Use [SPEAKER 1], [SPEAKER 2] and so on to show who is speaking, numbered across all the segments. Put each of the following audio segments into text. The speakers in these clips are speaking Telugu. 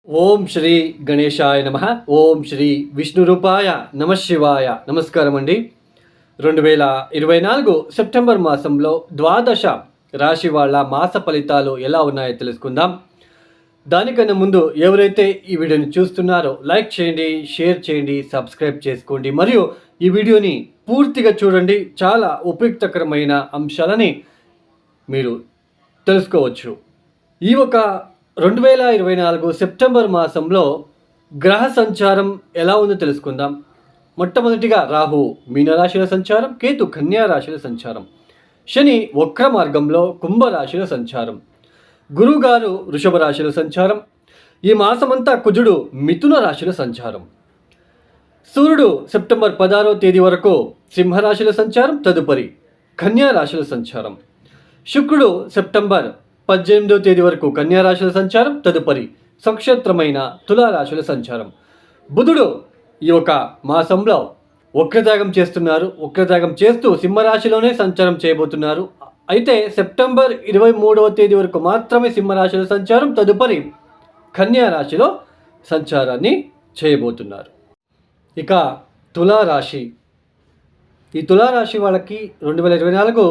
[SPEAKER 1] ఓం శ్రీ గణేశాయ నమ. ఓం శ్రీ విష్ణురూపాయ నమ శివాయ. నమస్కారం అండి. 2024 సెప్టెంబర్ మాసంలో ద్వాదశ రాశి వాళ్ళ మాస ఫలితాలు ఎలా ఉన్నాయో తెలుసుకుందాం. దానికన్నా ముందు ఎవరైతే ఈ వీడియోని చూస్తున్నారో లైక్ చేయండి, షేర్ చేయండి, సబ్స్క్రైబ్ చేసుకోండి మరియు ఈ వీడియోని పూర్తిగా చూడండి. చాలా ఉపయుక్తకరమైన అంశాలని మీరు తెలుసుకోవచ్చు. ఈ ఒక 2024 సెప్టెంబర్ మాసంలో గ్రహ సంచారం ఎలా ఉందో తెలుసుకుందాం. మొట్టమొదటిగా రాహు మీనరాశిలో సంచారం, కేతు కన్యా రాశిలో సంచారం, శని వక్ర మార్గంలో కుంభరాశిలో సంచారం, గురువుగారు వృషభ రాశిలో సంచారం. ఈ మాసమంతా కుజుడు మిథున రాశిలో సంచారం. సూర్యుడు సెప్టెంబర్ 16వ తేదీ వరకు సింహరాశిలో సంచారం, తదుపరి కన్యా రాశిలో సంచారం. శుక్రుడు సెప్టెంబర్ 18వ తేదీ వరకు కన్యా రాశిలో సంచారం, తదుపరి సంక్షేత్రమైన తులారాశిలో సంచారం. బుధుడు ఈ యొక్క మాసంలో వక్రత్యాగం చేస్తున్నారు. వక్రత్యాగం చేస్తూ సింహరాశిలోనే సంచారం చేయబోతున్నారు. అయితే సెప్టెంబర్ 23వ తేదీ వరకు మాత్రమే సింహరాశిలో సంచారం, తదుపరి కన్యా రాశిలో సంచారాన్ని చేయబోతున్నారు. ఇక తులారాశి. ఈ తులారాశి వాళ్ళకి 2024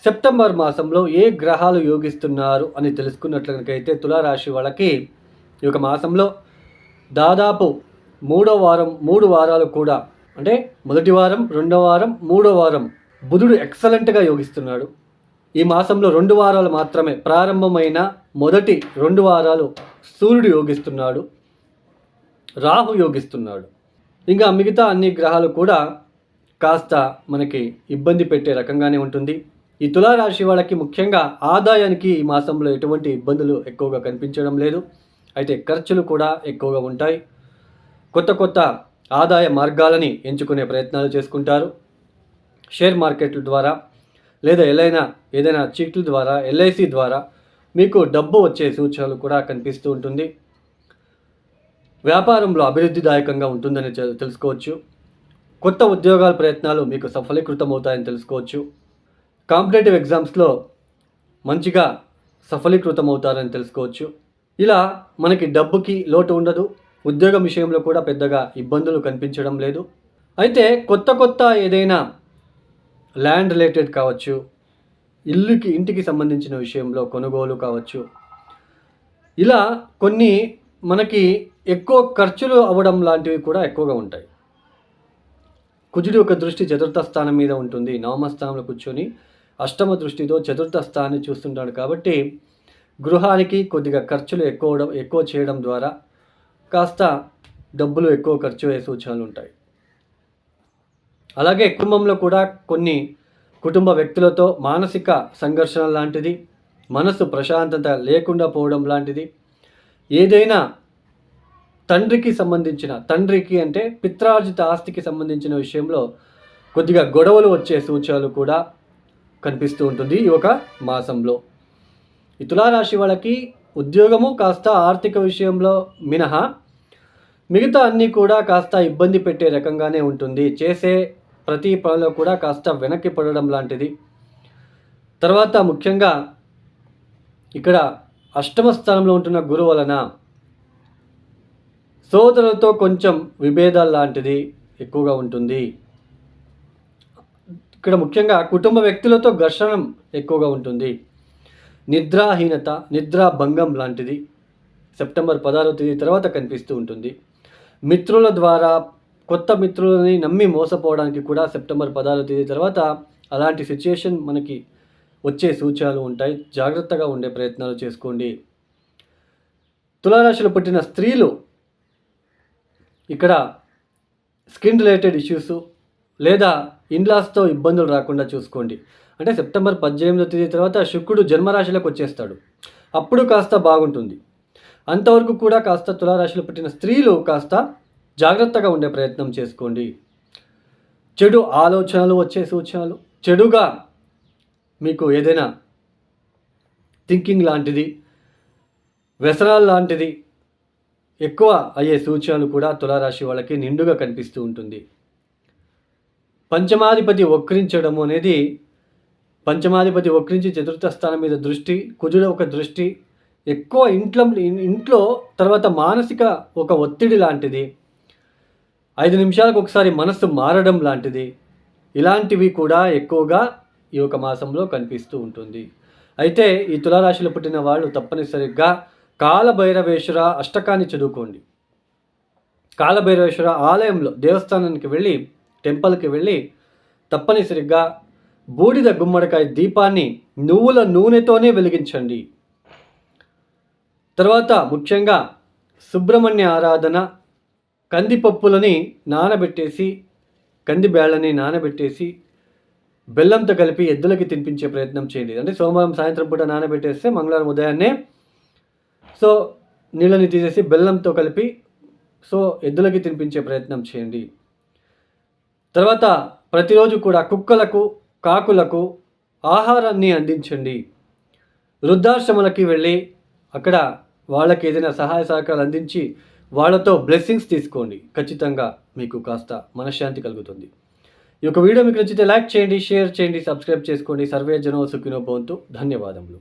[SPEAKER 1] సెప్టెంబర్ మాసంలో ఏ గ్రహాలు యోగిస్తున్నారు అని తెలుసుకున్నట్లయితే తులారాశి వాళ్ళకి ఈ యొక్క మాసంలో దాదాపు మూడు వారాలు కూడా, అంటే మొదటి వారం, రెండవ వారం, మూడో వారం బుధుడు ఎక్సలెంట్గా యోగిస్తున్నాడు. ఈ మాసంలో 2 వారాలు మాత్రమే, ప్రారంభమైన మొదటి 2 వారాలు సూర్యుడు యోగిస్తున్నాడు, రాహు యోగిస్తున్నాడు. ఇంకా మిగతా అన్ని గ్రహాలు కూడా కాస్త మనకి ఇబ్బంది పెట్టే రకంగానే ఉంటుంది. ఈ తులారాశి వాళ్ళకి ముఖ్యంగా ఆదాయానికి ఈ మాసంలో ఎటువంటి ఇబ్బందులు ఎక్కువగా కనిపించడం లేదు. అయితే ఖర్చులు కూడా ఎక్కువగా ఉంటాయి. కొత్త ఆదాయ మార్గాలని ఎంచుకునే ప్రయత్నాలు చేసుకుంటారు. షేర్ మార్కెట్ల ద్వారా లేదా ఏదైనా చీట్ల ద్వారా, ఎల్ఐసి ద్వారా మీకు డబ్బు వచ్చే సూచనలు కూడా కనిపిస్తూ ఉంటుంది. వ్యాపారంలో అభివృద్ధిదాయకంగా ఉంటుందని తెలుసుకోవచ్చు. కొత్త ఉద్యోగాల ప్రయత్నాలు మీకు సఫలీకృతం అవుతాయని తెలుసుకోవచ్చు. కాంపిటేటివ్ ఎగ్జామ్స్లో మంచిగా సఫలీకృతం అవుతారని తెలుసుకోవచ్చు. ఇలా మనకి డబ్బుకి లోటు ఉండదు. ఉద్యోగం విషయంలో కూడా పెద్దగా ఇబ్బందులు కనిపించడం లేదు. అయితే కొత్త ఏదైనా ల్యాండ్ రిలేటెడ్ కావచ్చు, ఇంటికి సంబంధించిన విషయంలో కొనుగోలు కావచ్చు, ఇలా కొన్ని మనకి ఎక్కువ ఖర్చులు అవ్వడం లాంటివి కూడా ఎక్కువగా ఉంటాయి. కుజుడి యొక్క దృష్టి చతుర్థ స్థానం మీద ఉంటుంది. నవమ స్థానంలో కూర్చొని అష్టమ దృష్టితో చతుర్థ స్థానాన్ని చూస్తుంటాడు. కాబట్టి గృహానికి కొద్దిగా ఖర్చులు ఎక్కువ చేయడం ద్వారా కాస్త డబ్బులు ఎక్కువ ఖర్చు అయ్యే సూచనలు ఉంటాయి. అలాగే కుటుంబంలో కూడా కొన్ని కుటుంబ వ్యక్తులతో మానసిక సంఘర్షణ లాంటిది, మనసు ప్రశాంతత లేకుండా పోవడం లాంటిది, ఏదైనా తండ్రికి అంటే పిత్రార్జిత ఆస్తికి సంబంధించిన విషయంలో కొద్దిగా గొడవలు వచ్చే సూచనలు కూడా కనిపిస్తూ ఉంటుంది ఈ ఒక మాసంలో. ఈ తులారాశి వాళ్ళకి ఉద్యోగము కాస్త ఆర్థిక విషయంలో మినహా మిగతా అన్నీ కూడా కాస్త ఇబ్బంది పెట్టే రకంగానే ఉంటుంది. చేసే ప్రతి పనిలో కూడా కాస్త వెనక్కి పడడం లాంటిది. తర్వాత ముఖ్యంగా ఇక్కడ అష్టమ స్థానంలో ఉంటున్న గురువు వలన సోదరులతో కొంచెం విభేదాలు లాంటిది ఎక్కువగా ఉంటుంది. ఇక్కడ ముఖ్యంగా కుటుంబ వ్యక్తులతో ఘర్షణ ఎక్కువగా ఉంటుంది. నిద్రాహీనత, నిద్రాభంగం లాంటిది సెప్టెంబర్ 16వ తేదీ తర్వాత కనిపిస్తూ ఉంటుంది. మిత్రుల ద్వారా కొత్త మిత్రులని నమ్మి మోసపోవడానికి కూడా సెప్టెంబర్ 16వ తేదీ తర్వాత అలాంటి సిచ్యుయేషన్ మనకి వచ్చే సూచనలు ఉంటాయి. జాగ్రత్తగా ఉండే ప్రయత్నాలు చేసుకోండి. తులారాశిలో పుట్టిన స్త్రీలు ఇక్కడ స్కిన్ రిలేటెడ్ ఇష్యూస్ లేదా ఇన్లాస్తో ఇబ్బందులు రాకుండా చూసుకోండి. అంటే సెప్టెంబర్ 18వ తేదీ తర్వాత శుక్రుడు జన్మరాశిలోకి వచ్చేస్తాడు. అప్పుడు కాస్త బాగుంటుంది. అంతవరకు కూడా కాస్త తులారాశిలో పుట్టిన స్త్రీలు కాస్త జాగ్రత్తగా ఉండే ప్రయత్నం చేసుకోండి. చెడు ఆలోచనలు వచ్చే సూచనలు, చెడుగా మీకు ఏదైనా థింకింగ్ లాంటిది, వ్యసనాలు లాంటిది ఎక్కువ అయ్యే సూచనలు కూడా తులారాశి వాళ్ళకి నిండుగా కనిపిస్తూ ఉంటుంది. పంచమాధిపతి వక్రించి చతుర్థ స్థానం మీద దృష్టి, కుజుడు ఒక దృష్టి, ఎక్కువ ఇంట్లో తర్వాత మానసిక ఒక ఒత్తిడి లాంటిది, 5 నిమిషాలకు ఒకసారి మనస్సు మారడం లాంటిది, ఇలాంటివి కూడా ఎక్కువగా ఈ యొక్క మాసంలో కనిపిస్తూ ఉంటుంది. అయితే ఈ తులారాశిలో పుట్టిన వాళ్ళు తప్పనిసరిగా కాలభైరవేశ్వర అష్టకాన్ని చదువుకోండి. కాలభైరవేశ్వర ఆలయంలో దేవస్థానానికి వెళ్ళి, టెంపుల్‌కి వెళ్ళి తప్పనిసరిగా బూడిద గుమ్మడికాయ దీపాన్ని నువ్వుల నూనెతోనే వెలిగించండి. తర్వాత ముఖ్యంగా సుబ్రహ్మణ్య ఆరాధన, కందిపప్పులని నానబెట్టేసి, కంది బ్యాళ్ళని నానబెట్టేసి, బెల్లంతో కలిపి ఎద్దులకి తినిపించే ప్రయత్నం చేయండి. అంటే సోమవారం సాయంత్రం పూట నానబెట్టేస్తే మంగళవారం ఉదయాన్నే నీళ్ళని తీసేసి బెల్లంతో కలిపి ఎద్దులకి తినిపించే ప్రయత్నం చేయండి. తర్వాత ప్రతిరోజు కూడా కుక్కలకు, కాకులకు ఆహారాన్ని అందించండి. వృద్ధాశ్రమాలకి వెళ్ళి అక్కడ వాళ్ళకి ఏదైనా సహాయ సహకారాలు అందించి వాళ్ళతో బ్లెస్సింగ్స్ తీసుకోండి. ఖచ్చితంగా మీకు కాస్త మనశ్శాంతి కలుగుతుంది. ఈ యొక్క వీడియో మీకు నచ్చితే లైక్ చేయండి, షేర్ చేయండి, సబ్స్క్రైబ్ చేసుకోండి. సర్వే జనో సుఖినో భవంతు. ధన్యవాదములు.